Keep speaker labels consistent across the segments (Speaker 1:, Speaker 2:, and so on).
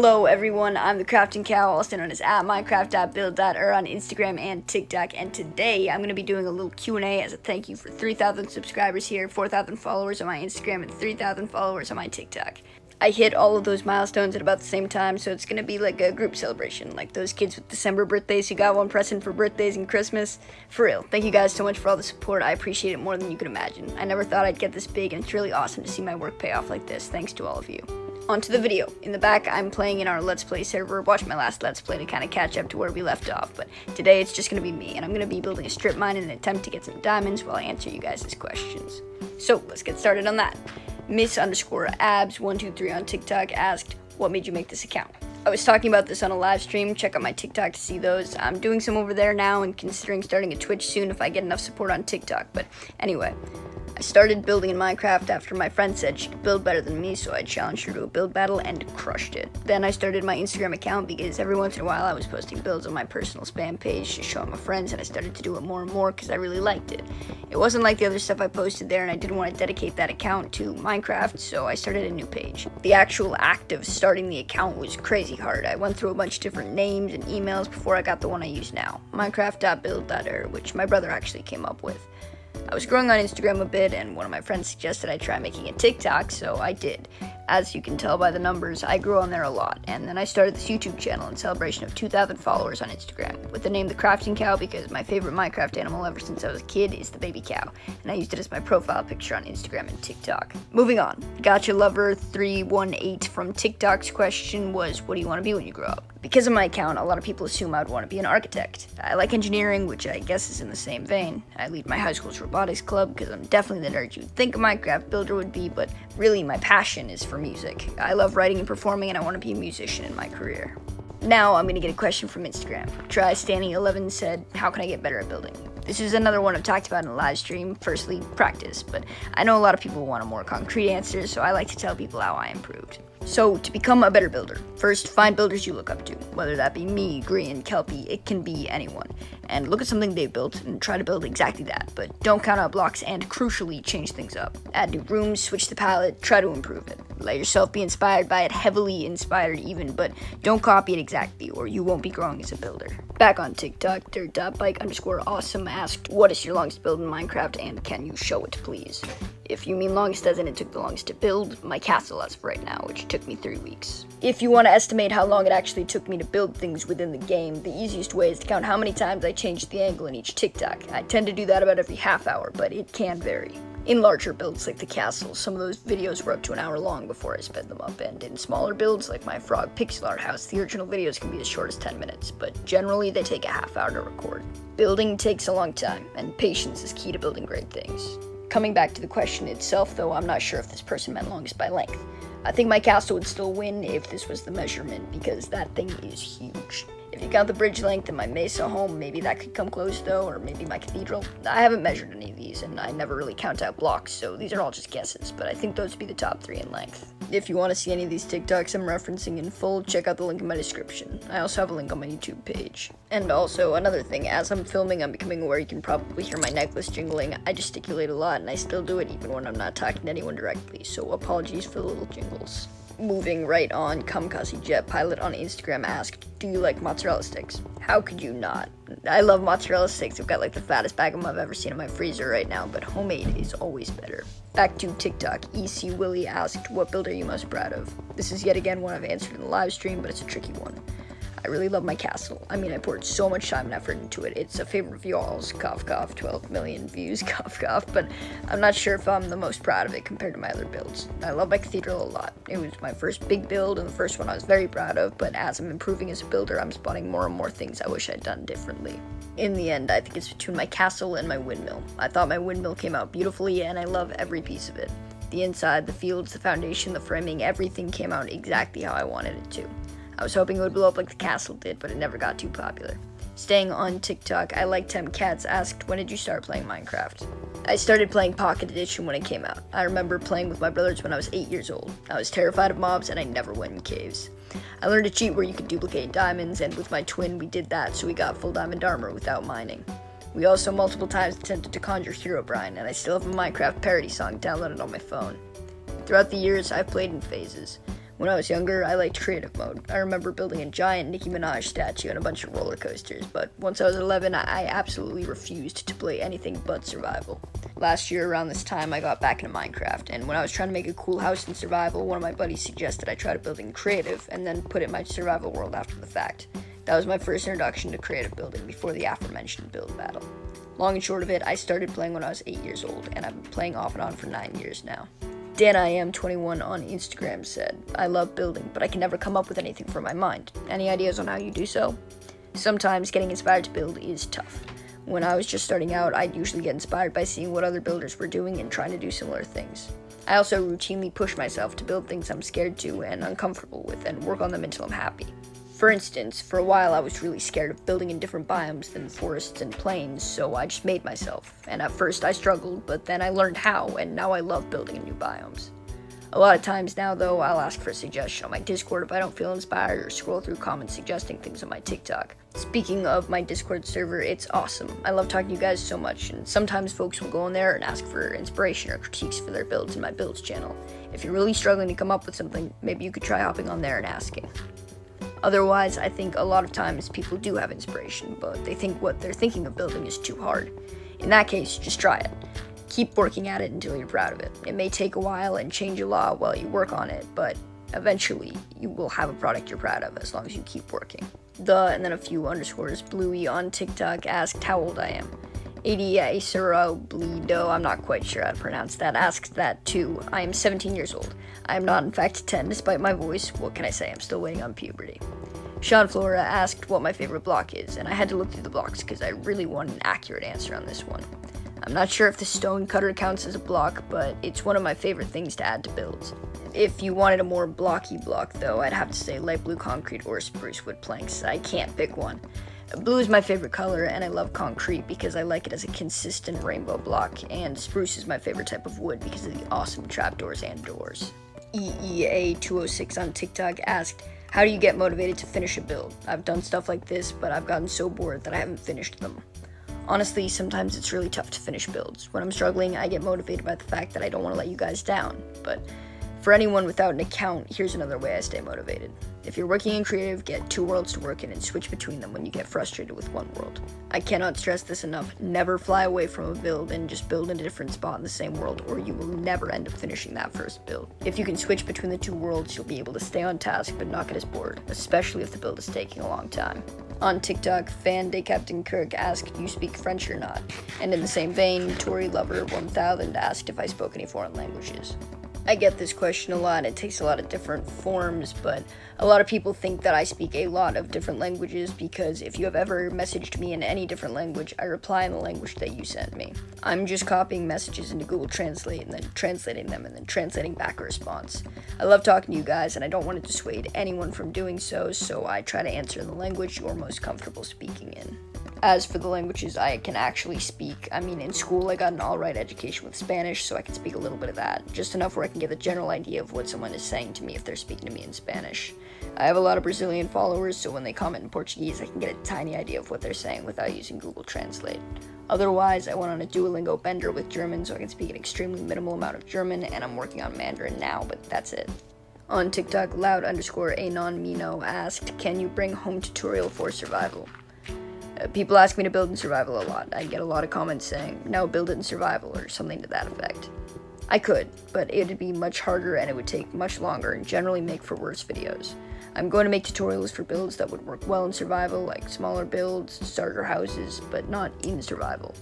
Speaker 1: Hello everyone, I'm the Crafting Cow, also known as @minecraft.build.er on Instagram and TikTok, and today I'm going to be doing a little Q&A as a thank you for 3,000 subscribers here, 4,000 followers on my Instagram, and 3,000 followers on my TikTok. I hit all of those milestones at about the same time, so it's going to be like a group celebration, like those kids with December birthdays who got one present for birthdays and Christmas. For real, thank you guys so much for all the support. I appreciate it more than you could imagine. I never thought I'd get this big, and it's really awesome to see my work pay off like this. Thanks to all of you. On to the video. In the back, I'm playing in our Let's Play server. Watch my last Let's Play to kind of catch up to where we left off, but today it's just going to be me, and I'm going to be building a strip mine in an attempt to get some diamonds while I answer you guys' questions. So, let's get started on that. Miss_abs123 on TikTok asked, what made you make this account? I was talking about this on a live stream. Check out my TikTok to see those. I'm doing some over there now and considering starting a Twitch soon if I get enough support on TikTok, but anyway. I started building in Minecraft after my friend said she could build better than me, so I challenged her to a build battle and crushed it. Then I started my Instagram account because every once in a while I was posting builds on my personal spam page to show my friends, and I started to do it more and more because I really liked it. It wasn't like the other stuff I posted there, and I didn't want to dedicate that account to Minecraft, so I started a new page. The actual act of starting the account was crazy hard. I went through a bunch of different names and emails before I got the one I use now, minecraft.build.er, which my brother actually came up with. I was growing on Instagram a bit, and one of my friends suggested I try making a TikTok, so I did. As you can tell by the numbers, I grew on there a lot, and then I started this YouTube channel in celebration of 2,000 followers on Instagram, with the name The Crafting Cow because my favorite Minecraft animal ever since I was a kid is the baby cow, and I used it as my profile picture on Instagram and TikTok. Moving on, Gotcha Lover 318 from TikTok's question was, what do you want to be when you grow up? Because of my account, a lot of people assume I would want to be an architect. I like engineering, which I guess is in the same vein. I lead my high school's robotics club because I'm definitely the nerd you'd think a Minecraft builder would be, but really my passion is for music. I love writing and performing, and I want to be a musician in my career. Now I'm going to get a question from Instagram. TryStanny11 said, how can I get better at building? This is another one I've talked about in a live stream. Firstly, practice, but I know a lot of people want a more concrete answer, so I like to tell people how I improved. So, to become a better builder, first find builders you look up to, whether that be me, Green, Kelpie, it can be anyone. And look at something they built and try to build exactly that, but don't count out blocks and, crucially, change things up. Add new rooms, switch the palette, try to improve it. Let yourself be inspired by it, heavily inspired even, but don't copy it exactly or you won't be growing as a builder. Back on TikTok, dirt.bike_awesome asked, what is your longest build in Minecraft and can you show it please? If you mean longest as in it took the longest to build, my castle as of right now, which took me 3 weeks. If you want to estimate how long it actually took me to build things within the game, the easiest way is to count how many times I changed the angle in each TikTok. I tend to do that about every half hour, but it can vary. In larger builds like the castle, some of those videos were up to an hour long before I sped them up, and in smaller builds like my frog pixel art house, the original videos can be as short as 10 minutes, but generally they take a half hour to record. Building takes a long time, and patience is key to building great things. Coming back to the question itself, though, I'm not sure if this person meant longest by length. I think my castle would still win if this was the measurement, because that thing is huge. If you count the bridge length in my Mesa home, maybe that could come close though, or maybe my cathedral. I haven't measured any of these, and I never really count out blocks, so these are all just guesses, but I think those would be the top 3 in length. If you want to see any of these TikToks I'm referencing in full, check out the link in my description. I also have a link on my YouTube page. And also, another thing, as I'm filming, I'm becoming aware you can probably hear my necklace jingling. I gesticulate a lot, and I still do it even when I'm not talking to anyone directly, so apologies for the little jingles. Moving right on, Kamikaze Jet Pilot on Instagram asked, do you like mozzarella sticks? How could you not? I love mozzarella sticks. I've got like the fattest bag of them I've ever seen in my freezer right now, but homemade is always better. Back to TikTok, EC Willie asked, what build are you most proud of? This is yet again one I've answered in the live stream, but it's a tricky one. I really love my castle. I mean, I poured so much time and effort into it. It's a favorite of y'all's, cough cough, 12 million views, cough cough, but I'm not sure if I'm the most proud of it compared to my other builds. I love my cathedral a lot. It was my first big build and the first one I was very proud of, but as I'm improving as a builder, I'm spotting more and more things I wish I'd done differently. In the end, I think it's between my castle and my windmill. I thought my windmill came out beautifully, and I love every piece of it. The inside, the fields, the foundation, the framing, everything came out exactly how I wanted it to. I was hoping it would blow up like the castle did, but it never got too popular. Staying on TikTok, I Like Tem Cats asked, when did you start playing Minecraft? I started playing Pocket Edition when it came out. I remember playing with my brothers when I was 8 years old. I was terrified of mobs and I never went in caves. I learned a cheat where you could duplicate diamonds, and with my twin we did that, so we got full diamond armor without mining. We also multiple times attempted to conjure Herobrine, and I still have a Minecraft parody song downloaded on my phone. Throughout the years, I've played in phases. When I was younger, I liked creative mode. I remember building a giant Nicki Minaj statue and a bunch of roller coasters, but once I was 11, I absolutely refused to play anything but survival. Last year, around this time, I got back into Minecraft, and when I was trying to make a cool house in survival, one of my buddies suggested I try to build in creative, and then put it in my survival world after the fact. That was my first introduction to creative building before the aforementioned build battle. Long and short of it, I started playing when I was 8 years old, and I've been playing off and on for 9 years now. DanIam21 on Instagram said, "I love building, but I can never come up with anything from my mind. Any ideas on how you do so?" Sometimes getting inspired to build is tough. When I was just starting out, I'd usually get inspired by seeing what other builders were doing and trying to do similar things. I also routinely push myself to build things I'm scared to and uncomfortable with and work on them until I'm happy. For instance, for a while I was really scared of building in different biomes than forests and plains, so I just made myself. And at first I struggled, but then I learned how, and now I love building in new biomes. A lot of times now, though, I'll ask for a suggestion on my Discord if I don't feel inspired, or scroll through comments suggesting things on my TikTok. Speaking of my Discord server, it's awesome. I love talking to you guys so much, and sometimes folks will go in there and ask for inspiration or critiques for their builds in my builds channel. If you're really struggling to come up with something, maybe you could try hopping on there and asking. Otherwise, I think a lot of times people do have inspiration, but they think what they're thinking of building is too hard. In that case, just try it. Keep working at it until you're proud of it. It may take a while and change a lot while you work on it, but eventually you will have a product you're proud of as long as you keep working. And then a few underscores. Bluey on TikTok asked how old I am. Bleedo, I'm not quite sure how to pronounce that, asked that too. I am 17 years old. I am not in fact 10 despite my voice. What can I say? I'm still waiting on puberty. Sean Flora asked what my favorite block is, and I had to look through the blocks because I really want an accurate answer on this one. I'm not sure if the stone cutter counts as a block, but it's one of my favorite things to add to builds. If you wanted a more blocky block though, I'd have to say light blue concrete or spruce wood planks. I can't pick one. Blue is my favorite color, and I love concrete because I like it as a consistent rainbow block, and spruce is my favorite type of wood because of the awesome trapdoors and doors. EEA206 on TikTok asked, how do you get motivated to finish a build? I've done stuff like this, but I've gotten so bored that I haven't finished them. Honestly, sometimes it's really tough to finish builds. When I'm struggling, I get motivated by the fact that I don't want to let you guys down, but for anyone without an account, here's another way I stay motivated. If you're working in creative, get 2 worlds to work in and switch between them when you get frustrated with one world. I cannot stress this enough. Never fly away from a build and just build in a different spot in the same world, or you will never end up finishing that first build. If you can switch between the 2 worlds, you'll be able to stay on task but not get as bored, especially if the build is taking a long time. On TikTok, fan Day Captain Kirk asked, do you speak French or not? And in the same vein, Tory Lover 1000 asked if I spoke any foreign languages. I get this question a lot. It takes a lot of different forms, but a lot of people think that I speak a lot of different languages because if you have ever messaged me in any different language, I reply in the language that you sent me. I'm just copying messages into Google Translate and then translating them and then translating back a response. I love talking to you guys, and I don't want to dissuade anyone from doing so, so I try to answer in the language you're most comfortable speaking in. As for the languages I can actually speak, in school I got an alright education with Spanish, so I can speak a little bit of that, just enough where I can get a general idea of what someone is saying to me if they're speaking to me in Spanish. I have a lot of Brazilian followers, so when they comment in Portuguese, I can get a tiny idea of what they're saying without using Google Translate. Otherwise, I went on a Duolingo bender with German, so I can speak an extremely minimal amount of German, and I'm working on Mandarin now, but that's it. On TikTok, loud_anonmino asked, can you bring home tutorial for survival? People ask me to build in survival a lot. I get a lot of comments saying, no, build it in survival, or something to that effect. I could, but it would be much harder and it would take much longer and generally make for worse videos. I'm going to make tutorials for builds that would work well in survival, like smaller builds, starter houses, but not in survival.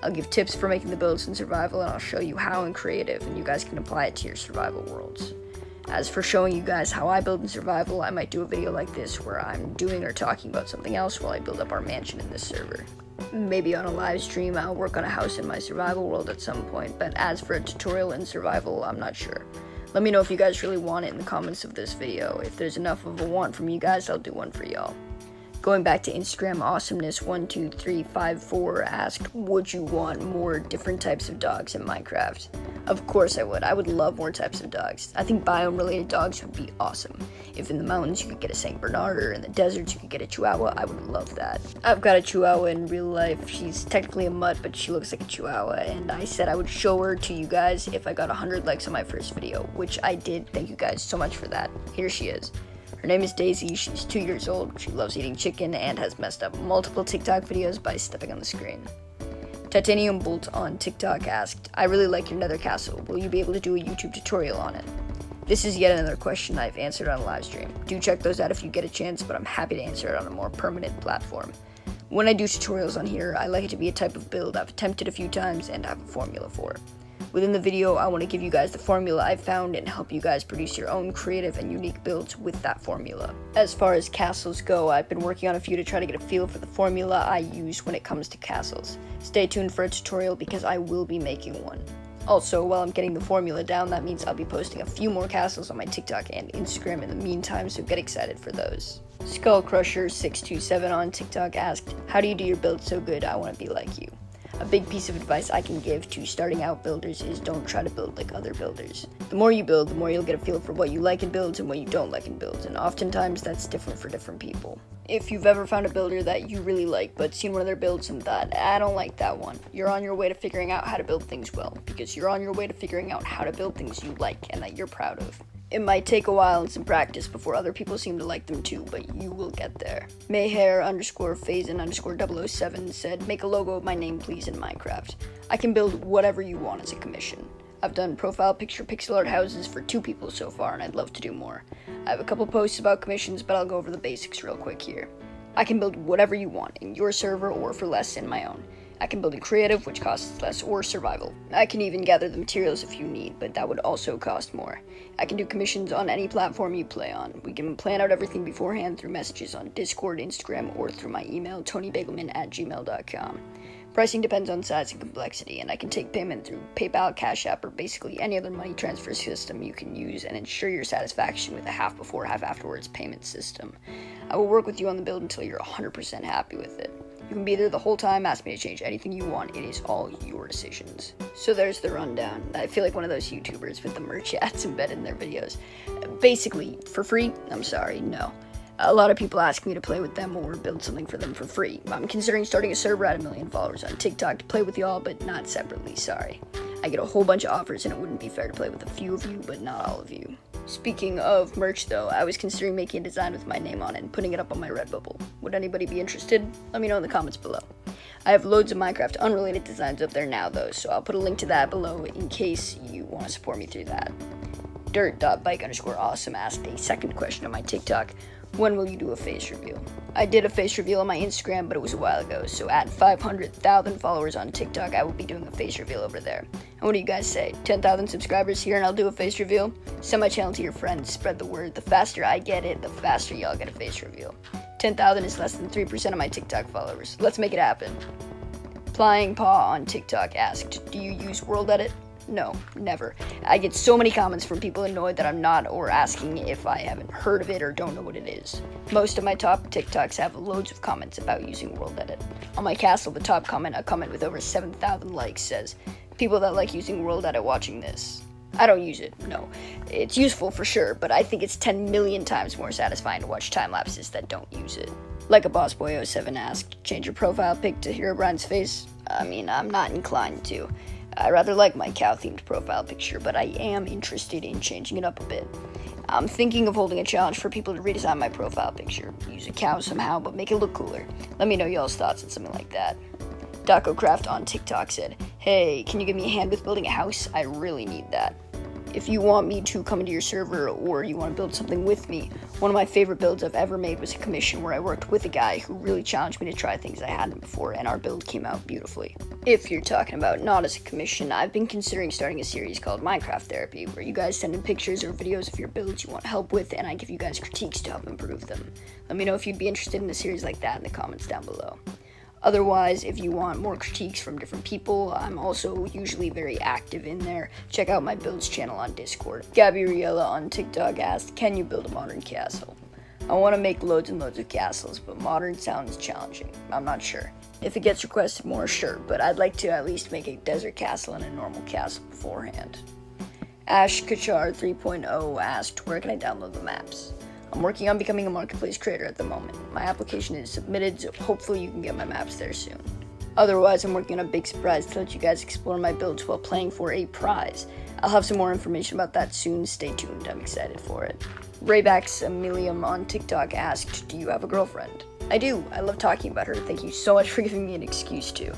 Speaker 1: I'll give tips for making the builds in survival, and I'll show you how in creative, and you guys can apply it to your survival worlds. As for showing you guys how I build in survival, I might do a video like this where I'm doing or talking about something else while I build up our mansion in this server. Maybe on a live stream I'll work on a house in my survival world at some point, but as for a tutorial in survival, I'm not sure. Let me know if you guys really want it in the comments of this video. If there's enough of a want from you guys, I'll do one for y'all. Going back to Instagram awesomeness12354 asked, would you want more different types of dogs in Minecraft? Of course I would. I would love more types of dogs. I think biome related dogs would be awesome. If in the mountains you could get a Saint Bernard, or in the deserts you could get a Chihuahua, I would love that. I've got a Chihuahua in real life. She's technically a mutt, but she looks like a Chihuahua, and I said I would show her to you guys if I got 100 likes on my first video, which I did. Thank you guys so much for that. Here she is. Her name is Daisy, she's 2 years old, she loves eating chicken, and has messed up multiple TikTok videos by stepping on the screen. Titanium Bolt on TikTok asked, I really like your nether castle, will you be able to do a YouTube tutorial on it? This is yet another question I've answered on a live stream. Do check those out if you get a chance, but I'm happy to answer it on a more permanent platform. When I do tutorials on here, I like it to be a type of build I've attempted a few times and have a formula for. Within the video, I want to give you guys the formula I've found and help you guys produce your own creative and unique builds with that formula. As far as castles go, I've been working on a few to try to get a feel for the formula I use when it comes to castles. Stay tuned for a tutorial because I will be making one. Also, while I'm getting the formula down, that means I'll be posting a few more castles on my TikTok and Instagram in the meantime, so get excited for those. Skullcrusher627 on TikTok asked, how do you do your build so good? I want to be like you. A big piece of advice I can give to starting out builders is don't try to build like other builders. The more you build, the more you'll get a feel for what you like in builds and what you don't like in builds, and oftentimes that's different for different people. If you've ever found a builder that you really like, but seen one of their builds and thought, I don't like that one, you're on your way to figuring out how to build things well, because you're on your way to figuring out how to build things you like and that you're proud of. It might take a while and some practice before other people seem to like them too, but you will get there. Mayhair_Phazin_007 said, make a logo of my name please in Minecraft. I can build whatever you want as a commission. I've done profile picture pixel art houses for 2 people so far, and I'd love to do more. I have a couple posts about commissions, but I'll go over the basics real quick here. I can build whatever you want in your server or for less in my own. I can build in creative, which costs less, or survival. I can even gather the materials if you need, but that would also cost more. I can do commissions on any platform you play on. We can plan out everything beforehand through messages on Discord, Instagram, or through my email, tonybagelman@gmail.com. Pricing depends on size and complexity, and I can take payment through PayPal, Cash App, or basically any other money transfer system you can use and ensure your satisfaction with a half before, half afterwards payment system. I will work with you on the build until you're 100% happy with it. You can be there the whole time, ask me to change anything you want, it is all your decisions. So there's the rundown. I feel like one of those YouTubers with the merch ads embedded in their videos. Basically, for free? I'm sorry, no. A lot of people ask me to play with them or build something for them for free. I'm considering starting a server at 1 million followers on TikTok to play with y'all, but not separately, sorry. I get a whole bunch of offers and it wouldn't be fair to play with a few of you, but not all of you. Speaking of merch though, I was considering making a design with my name on it and putting it up on my Redbubble. Would anybody be interested? Let me know in the comments below. I have loads of Minecraft unrelated designs up there now though, so I'll put a link to that below in case you want to support me through that. Dirt.bike_awesome asked a second question on my TikTok. When will you do a face reveal? I did a face reveal on my Instagram, but it was a while ago, so at 500,000 followers on TikTok, I will be doing a face reveal over there. And what do you guys say? 10,000 subscribers here and I'll do a face reveal? Send my channel to your friends, spread the word. The faster I get it, the faster y'all get a face reveal. 10,000 is less than 3% of my TikTok followers. Let's make it happen. Flying Paw on TikTok asked, do you use WorldEdit? No, never. I get so many comments from people annoyed that I'm not or asking if I haven't heard of it or don't know what it is. Most of my top TikToks have loads of comments about using WorldEdit. On my castle, the top comment, a comment with over 7,000 likes, says, people that like using WorldEdit watching this. I don't use it, no. It's useful for sure, but I think it's 10 million times more satisfying to watch time lapses that don't use it. Like a BossBoy07 asked, change your profile pic to Herobrine's face? I mean, I'm not inclined to. I rather like my cow-themed profile picture, but I am interested in changing it up a bit. I'm thinking of holding a challenge for people to redesign my profile picture. Use a cow somehow, but make it look cooler. Let me know y'all's thoughts on something like that. DacoCraft on TikTok said, hey, can you give me a hand with building a house? I really need that. If you want me to come into your server or you want to build something with me, one of my favorite builds I've ever made was a commission where I worked with a guy who really challenged me to try things I hadn't before, and our build came out beautifully. If you're talking about not as a commission, I've been considering starting a series called Minecraft Therapy, where you guys send in pictures or videos of your builds you want help with, and I give you guys critiques to help improve them. Let me know if you'd be interested in a series like that in the comments down below. Otherwise, if you want more critiques from different people, I'm also usually very active in there. Check out my builds channel on Discord. Gabriella on TikTok asked, can you build a modern castle? I want to make loads and loads of castles, but modern sounds challenging. I'm not sure. If it gets requested more, sure, but I'd like to at least make a desert castle and a normal castle beforehand. Ash Kachar 3.0 asked, where can I download the maps? I'm working on becoming a marketplace creator at the moment. My application is submitted, so hopefully you can get my maps there soon. Otherwise, I'm working on a big surprise to let you guys explore my builds while playing for a prize. I'll have some more information about that soon. Stay tuned. I'm excited for it. Raybax Emilium on TikTok asked, do you have a girlfriend? I do. I love talking about her. Thank you so much for giving me an excuse to.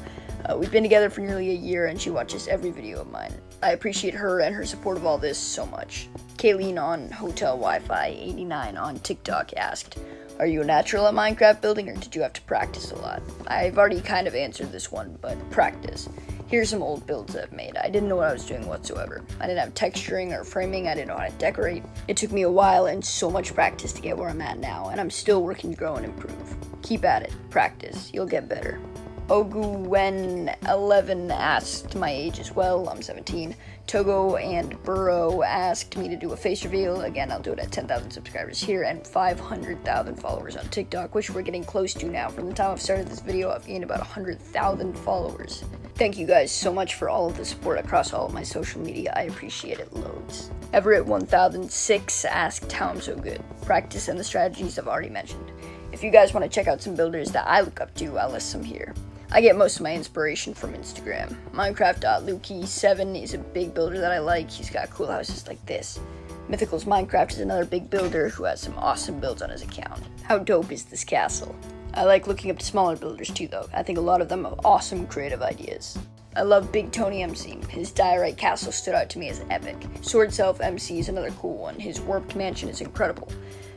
Speaker 1: We've been together for nearly a year and she watches every video of mine. I appreciate her and her support of all this so much. Kayleen on Hotel Wi-Fi 89 on TikTok asked, are you a natural at Minecraft building or did you have to practice a lot? I've already kind of answered this one, but practice. Here's some old builds I've made. I didn't know what I was doing whatsoever. I didn't have texturing or framing, I didn't know how to decorate. It took me a while and so much practice to get where I'm at now, and I'm still working to grow and improve. Keep at it. Practice. You'll get better. Oguwen11 asked my age as well. I'm 17. Togo and Burrow asked me to do a face reveal. Again, I'll do it at 10,000 subscribers here and 500,000 followers on TikTok, which we're getting close to now. From the time I've started this video, I've gained about 100,000 followers. Thank you guys so much for all of the support across all of my social media. I appreciate it loads. Everett1006 asked how I'm so good. Practice and the strategies I've already mentioned. If you guys want to check out some builders that I look up to, I'll list some here. I get most of my inspiration from Instagram. Minecraft.Lukey7 is a big builder that I like. He's got cool houses like this. Mythical's Minecraft is another big builder who has some awesome builds on his account. How dope is this castle? I like looking up to smaller builders too though. I think a lot of them have awesome creative ideas. I love Big Tony MC. His diorite castle stood out to me as epic. Sword Self MC is another cool one. His warped mansion is incredible.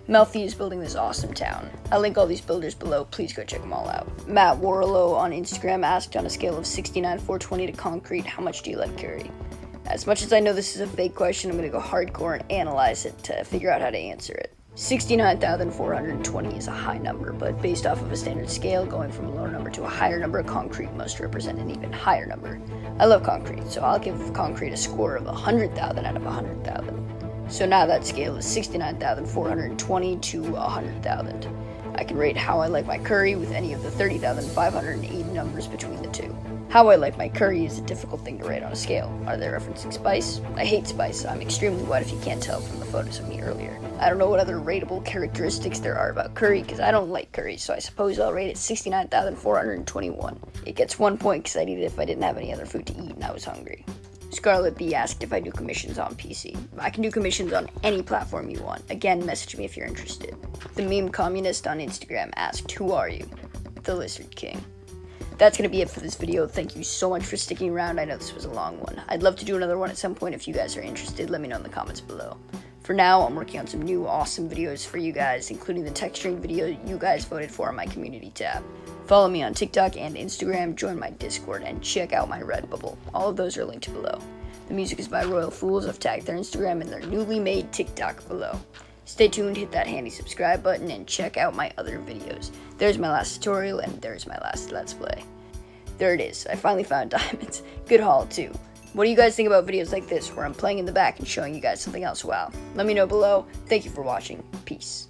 Speaker 1: Melfi is building this awesome town. I'll link all these builders below, please go check them all out. Matt Warlow on Instagram asked, on a scale of 69/420 to concrete, how much do you like curry? As much as I know this is a fake question, I'm going to go hardcore and analyze it to figure out how to answer it. 69,420 is a high number, but based off of a standard scale, going from a lower number to a higher number, concrete must represent an even higher number. I love concrete, so I'll give concrete a score of 100,000 out of 100,000. So now that scale is 69,420 to 100,000. I can rate how I like my curry with any of the 30,580 numbers between the two. How I like my curry is a difficult thing to rate on a scale. Are they referencing spice? I hate spice. I'm extremely white if you can't tell from the photos of me earlier. I don't know what other rateable characteristics there are about curry because I don't like curry, so I suppose I'll rate it 69,421. It gets 1 point because I'd eat it if I didn't have any other food to eat and I was hungry. Scarlet B asked if I do commissions on PC. I can do commissions on any platform you want. Again, message me if you're interested. The Meme Communist on Instagram asked, who are you? The Lizard King. That's going to be it for this video. Thank you so much for sticking around. I know this was a long one. I'd love to do another one at some point if you guys are interested. Let me know in the comments below. For now, I'm working on some new awesome videos for you guys, including the texturing video you guys voted for on my community tab. Follow me on TikTok and Instagram, join my Discord, and check out my Redbubble. All of those are linked below. The music is by Royal Fools. I've tagged their Instagram and their newly made TikTok below. Stay tuned, hit that handy subscribe button, and check out my other videos. There's my last tutorial, and there's my last Let's Play. There it is. I finally found diamonds. Good haul, too. What do you guys think about videos like this, where I'm playing in the back and showing you guys something else? Wow. Let me know below. Thank you for watching. Peace.